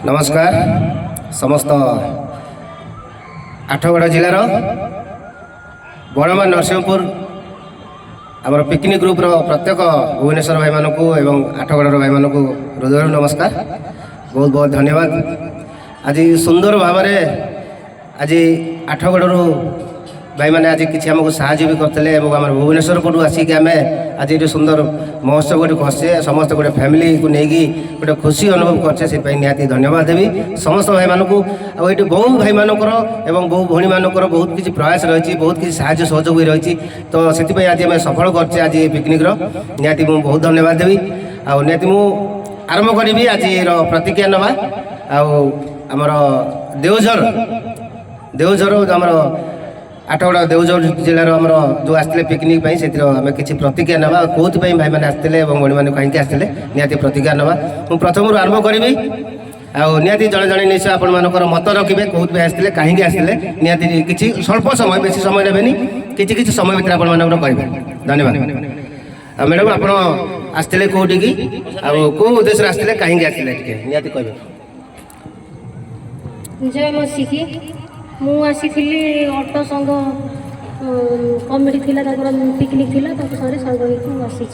नमस्कार समस्त आठगड़ जिलार बड़मा नरसिंहपुर आमर पिकनिक ग्रुप प्रत्येक भुवनेश्वर भाई मानक एवं आठगड़ भाई मानक हृदय नमस्कार बहुत बहुत धन्यवाद। आज सुंदर भाव आज आठगड़ भाई मैंने आज किसी आमको साहय भी करते आम भुवनेश्वर पटू आसिक आम आज ये सुंदर महोत्सव गोटे करसे समस्त गोटे फैमिली को लेकिन गोटे खुशी अनुभव करसे से निहाती धन्यवाद देवी समस्त भाई मानक ये बहु भाई मानकर एवं बहु भौणी मानकर बहुत किसी प्रयास रही बहुत किसी साहय सहयोग भी रही तो से आज आम सफल करचे आज पिकनिक निहाती मुझे बहुत धन्यवाद देवी आती मु आरंभ करी आज प्रतिक्रिया नवा आमर देवझर आमर आठगड़ देवझर जिलार आमर जो आसते पिकनिक से आम किसी प्रतिक्रिया नवा कौन भाई मैंने आसते भौणी मैंने कहीं आसते निहाती प्रतिक्रिया नवा मुझे प्रथम आरंभ करी निहाती जड़े जड़े निश्चय आपण मानकर मत रखिए कौन भी आसते कहीं आसते निहाती किसी स्वल्प समय बेसी समय ने किसी समय भितर आपण मानक कहे धन्यवाद। मैडम आप आसते कौटी की कौ उद्देश्य आसते कहीं आसते निहाती कह जय मसीकी मु आसी ऑटो संघ कमिटी थी पिकनिक थी सारे सांग आसी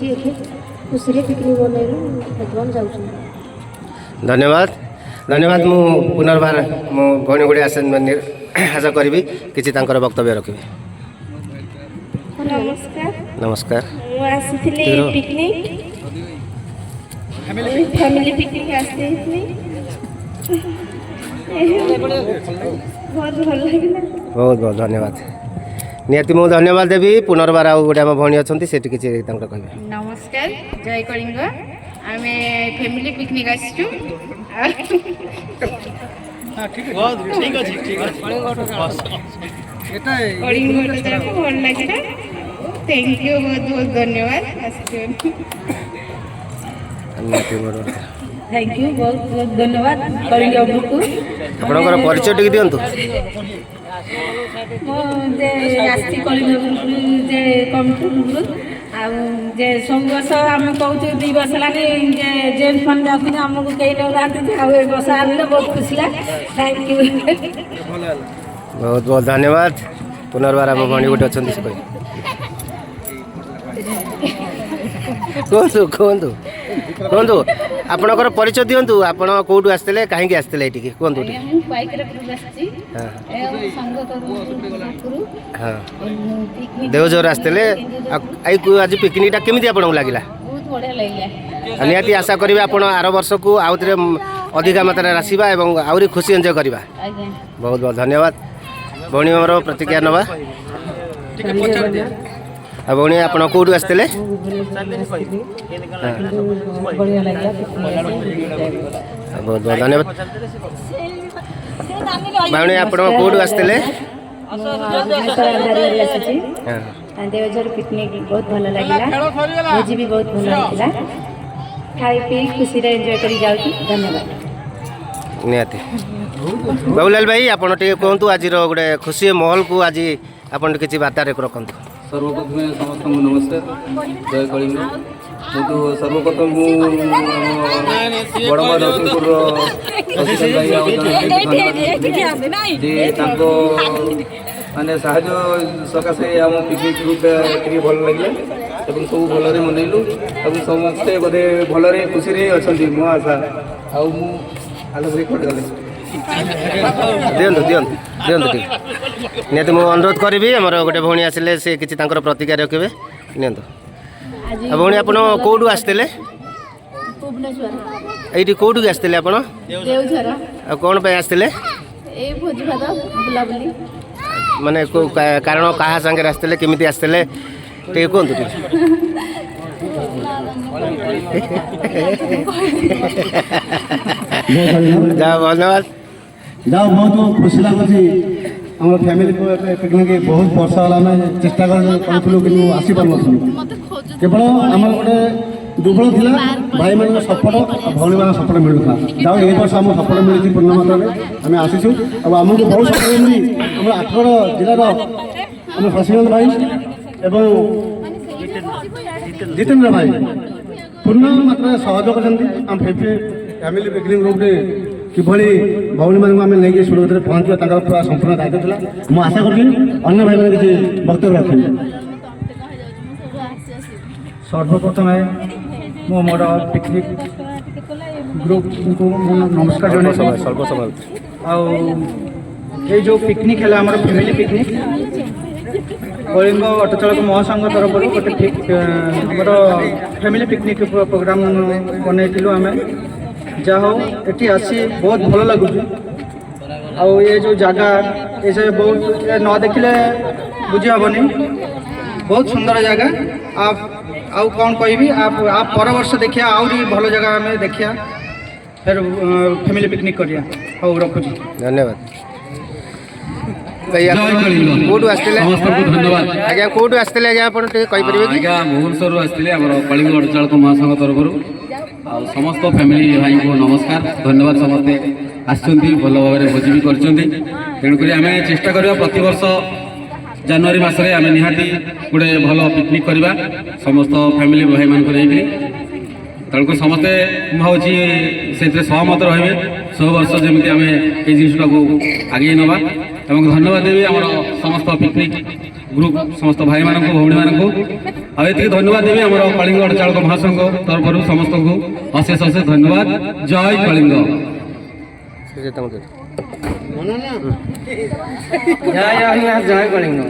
खुशी पिकनिक बनैलु बर्तमान जाऊँ। धन्यवाद धन्यवाद मु पुनर्बार मो भौणी गुड़ी आशा करी किसी वक्तव्य रखी। नमस्कार नमस्कार पिकनिक फैमिली पिकनिक आसते बहुत भल लगे बहुत बहुत धन्यवाद निहाती मुझे धन्यवाद देवी पुनर्बार आउ गोटे आम भौणी अच्छा से किसी कहे। नमस्कार जय कलिंग आम फैमिली पिकनिक आसचु कलिंग भल लगे थैंक यू बहुत बहुत धन्यवाद थैंक यू बहुत बहुत धन्यवाद कलिंग ग्रुप को आपनकर परिचय टिक दियंतु जे आस्ती कलिंग ग्रुप जे कमिटी ग्रुप जे सब वर्ष आम कहूँ 2 वर्ष लागे जे जेम्स फंड जाती आमको कई ना वर्ष आने बहुत खुशी लगे थैंक यू बहुत बहुत धन्यवाद पुनर्बार आम भौणी गोटे अच्छा कहतु कहतु कहतु आपणकर परिचय दिंतु आप कौटू आसते कहीं आसते ये कहतु हाँ देवझर आसते आज पिकनिकटा केमी आपको लगे निहाती आशा करेंगे आप आर वर्ष को आउ थे अधिका मात्रा आसवा और आहरी खुशी एंजय करवा। बहुत बहुत धन्यवाद भौणी मोर प्रतिक्रिया नवा भौणी आप कौटू आसते बहुत बहुत धन्यवाद भौणी आप कौटू आसते देवझर पिकनिक बहुत भल लगे भोजी भी बहुत भल होता खाई पी खुशी एंजॉय कर धन्यवाद निहाती बाबूलाल भाई आप कहतु आज गोटे खुशी महल को आज आप किसी बार्ता रखु। सर्वप्रथम समस्त नमस्कार जय कलिंग मुझे सर्वप्रथम बड़मा नरसिंहपुर माने साहय सकाशे आम पिकनिक ग्रुप भल लगे सब भल मनइलु समस्ते बोधे भल खुशी अच्छा मो आशा आलोक गले दिंतु दिंतु दिंतु ठीक निहती मुझे अनुरोध करी आमर गोटे भौणी आसिले से किसी प्रतिक्रिया रखिए नियंतु भौणी आप कौटू आसते ये कौटू आसते आप कौन पे आसते माने कारण क्या सांगे आसते केमी आसते कहतु धन्यवाद जाओ बहुत खुशी लगुच आम फैमिली पिकनिक बहुत वर्ष है चेष्टा करूँ कि आसपार केवल आम गोटे दुर्बल थी भाई मान सपोर्ट भौणी मान सपोर्ट मिलूता जाओ ये वर्ष आम सपोर्ट मिली पूर्ण मात्रा आम आसीचु आमको बहुत सपोर्ट मिली आम आठगड़ जिलार आम प्रसिद्ध भाई एवं जितेन्द्र भाई पूर्ण मात्रा सहयोग कर फैमिली पिकनिक ग्रुप କିଭଳି ଭଉଣୀମାନଙ୍କୁ ଆମେ ନେଇକି ସୁରକ୍ଷିତରେ ପହଞ୍ଚିବା ତାଙ୍କର ପୁରା ସମ୍ପୂର୍ଣ୍ଣ ଦାୟିତ୍ୱ ଥିଲା। ମୁଁ ଆଶା କରୁଛି ଅନ୍ୟ ଭାଇମାନେ କିଛି ବକ୍ତବ୍ୟ ରଖିବେ। ସର୍ବପ୍ରଥମେ ମୁଁ ମୋର ପିକନିକ୍ ଗ୍ରୁପକୁ ମୁଁ ନମସ୍କାର ଜଣାଇବି। ଆଉ ଏଇ ଯେଉଁ ପିକନିକ୍ ହେଲା ଆମର ଫ୍ୟାମିଲି ପିକନିକ୍ କଳିଙ୍ଗ ଅଟୋ ଚାଳକ ମହାସଂଘ ତରଫରୁ ଗୋଟେ ଆମର ଫ୍ୟାମିଲି ପିକନିକ୍ ପ୍ରୋଗ୍ରାମ୍ ବନେଇଥିଲୁ ଆମେ। ଯାହା ହଉ ଏଠି ଆସି ବହୁତ ଭଲ ଲାଗୁଛି। ଆଉ ଏ ଯେଉଁ ଜାଗା ଏସବୁ ବହୁତ ନ ଦେଖିଲେ ବୁଝି ହେବନି, ବହୁତ ସୁନ୍ଦର ଜାଗା। ଆଉ କ'ଣ କହିବି, ପର ବର୍ଷ ଦେଖିବା ଆହୁରି ଭଲ ଜାଗା ଆମେ ଦେଖିବା, ଫେର ଫ୍ୟାମିଲି ପିକନିକ୍ କରିବା। ହଉ ରଖୁଛି, ଧନ୍ୟବାଦ। କୋଉଠୁ ଆସିଥିଲେ? ଧନ୍ୟବାଦ ଆଜ୍ଞା, କୋଉଠୁ ଆସିଥିଲେ ଆଜ୍ଞା ଆପଣ ଟିକେ କହିପାରିବେ କି? ଆଜ୍ଞା, ଭୁବନେଶ୍ୱରରୁ ଆସିଥିଲେ ଆମର କଳିଙ୍ଗ ଅଟୋ ଚାଳକ ମହାସଂଘ ତରଫରୁ। ଆଉ ସମସ୍ତ ଫ୍ୟାମିଲି ଭାଇଙ୍କୁ ନମସ୍କାର, ଧନ୍ୟବାଦ। ସମସ୍ତେ ଆସିଛନ୍ତି, ଭଲ ଭାବରେ ଭୋଜି ବି କରିଛନ୍ତି। ତେଣୁକରି ଆମେ ଚେଷ୍ଟା କରିବା ପ୍ରତିବର୍ଷ ଜାନୁଆରୀ ମାସରେ ଆମେ ନିହାତି ଗୋଟେ ଭଲ ପିକନିକ୍ କରିବା ସମସ୍ତ ଫ୍ୟାମିଲି ଭାଇମାନଙ୍କୁ ନେଇକରି। ତେଣୁକରି ସମସ୍ତେ ମୁଁ ଭାବୁଛି ସେଥିରେ ସହମତ ରହିବେ। ସବୁ ବର୍ଷ ଯେମିତି ଆମେ ଏଇ ଜିନିଷଟାକୁ ଆଗେଇ ନେବା। ଏବଂ ଧନ୍ୟବାଦ ଦେବି ଆମର ସମସ୍ତ ପିକନିକ୍ ଗ୍ରୁପ୍ ସମସ୍ତ ଭାଇମାନଙ୍କୁ ଭଉଣୀମାନଙ୍କୁ। ଆଉ ଏତିକି ଧନ୍ୟବାଦ ଦେବି ଆମର କଳିଙ୍ଗ ଅଟୋ ଚାଳକ ମହାସଂଘ ତରଫରୁ ସମସ୍ତଙ୍କୁ ଅଶେଷ ଅଶେଷ ଧନ୍ୟବାଦ। ଜୟ କଳିଙ୍ଗ। ଜୟ ଜଗନ୍ନାଥ, ଜୟ କଳିଙ୍ଗ।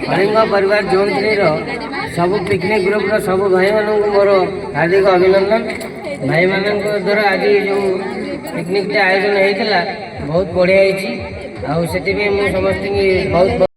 କଳିଙ୍ଗ ପରିବାର ଜୋନ୍ 3 ସବୁ ପିକନିକ୍ ଗ୍ରୁପ୍ର ସବୁ ଭାଇମାନଙ୍କୁ ମୋର ହାର୍ଦ୍ଦିକ ଅଭିନନ୍ଦନ। ଭାଇମାନଙ୍କ ଦ୍ୱାରା ଆଜି ଯେଉଁ ପିକନିକ୍ଟା ଆୟୋଜନ ହେଇଥିଲା ବହୁତ ବଢ଼ିଆ ହେଇଛି। ଆଉ ସେଥିପାଇଁ ମୁଁ ସମସ୍ତଙ୍କୁ ବହୁତ